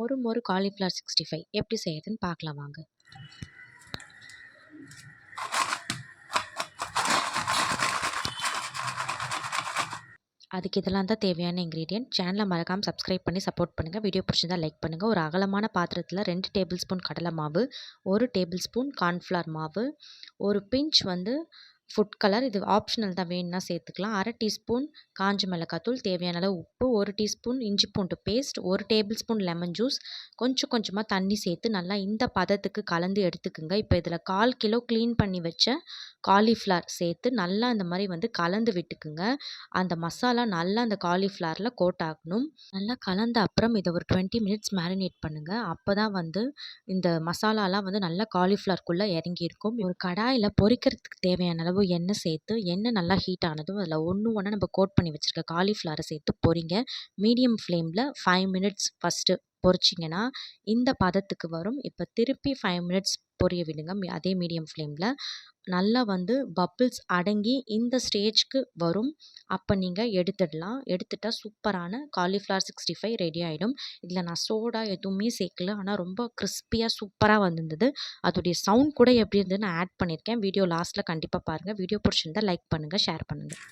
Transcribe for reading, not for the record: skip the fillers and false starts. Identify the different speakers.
Speaker 1: ஒரு மொறு காலிஃப்ளவர் 65 எப்படி செய்யுதுன்னு பார்க்கலாம் வாங்க. அதுக்கு இதெல்லாம் தான் தேவையான இன்க்ரீடியன்ட். சேனலை மறக்காமல் சப்ஸ்கிரைப் பண்ணி சப்போர்ட் பண்ணுங்கள். வீடியோ பிடிச்சிருந்தா லைக் பண்ணுங்கள். ஒரு அகலமான பாத்திரத்தில் 2 டேபிள் ஸ்பூன் கடலை மாவு, 1 டேபிள் ஸ்பூன் கார்ன்ஃப்ளவர் மாவு, ஒரு பிஞ்ச் ஃபுட் கலர், இது ஆப்ஷனல் தான், வேணும்னா சேர்த்துக்கலாம். 1/2 டீஸ்பூன் காஞ்ச மிளகாத்தூள், தேவையான அளவு உப்பு, 1 டீஸ்பூன் இஞ்சி பூண்டு paste, 1 tablespoon lemon juice, கொஞ்சம் கொஞ்சமாக தண்ணி சேர்த்து நல்லா இந்த பதத்துக்கு கலந்து எடுத்துக்குங்க. இப்போ இதில் 1/4 கிலோ க்ளீன் பண்ணி வச்ச காலிஃப்ளவர் சேர்த்து நல்லா இந்த மாதிரி கலந்து விட்டுக்குங்க. அந்த மசாலா நல்லா அந்த காலிஃப்ளவரில் கோட் ஆகணும். நல்லா கலந்த அப்புறம் இதை ஒரு 20 மினிட்ஸ் மேரினேட் பண்ணுங்கள். அப்போ தான் இந்த மசாலாலாம் நல்லா காலிஃப்ளவருக்குள்ளே இறங்கியிருக்கும். ஒரு கடாயில் பொரிக்கிறதுக்கு தேவையான அளவு எண்ணெய் சேர்த்து, எண்ணெய் நல்லா ஹீட் ஆனதும் அதில் ஒன்று நம்ம கோட் பண்ணி வச்சுருக்க காலிஃப்ளவரை சேர்த்து பொரிங்க. மீடியம் ஃப்ளேமில் 5 மினிட்ஸ் ஃபஸ்ட்டு பொரிச்சிங்கன்னா இந்த பதத்துக்கு வரும். இப்போ திருப்பி 5 மினிட்ஸ் பொரிய விடுங்க அதே மீடியம் ஃப்ளேமில். நல்லா பப்பிள்ஸ் அடங்கி இந்த ஸ்டேஜ்க்கு வரும். அப்போ நீங்கள் எடுத்துடலாம். எடுத்துட்டால் சூப்பரான காலிஃப்ளவர் 65 ரெடி ஆகிடும். இதில் நான் சோடா எதுவுமே சேர்க்கல, ஆனால் ரொம்ப கிறிஸ்பியாக சூப்பராக வந்திருந்தது. அதோடைய சவுண்ட் கூட எப்படி இருந்தது நான் ஆட் பண்ணியிருக்கேன். வீடியோ லாஸ்ட்டில் கண்டிப்பாக பாருங்கள். வீடியோ பிடிச்சிருந்தா லைக் பண்ணுங்கள், ஷேர் பண்ணுங்கள்.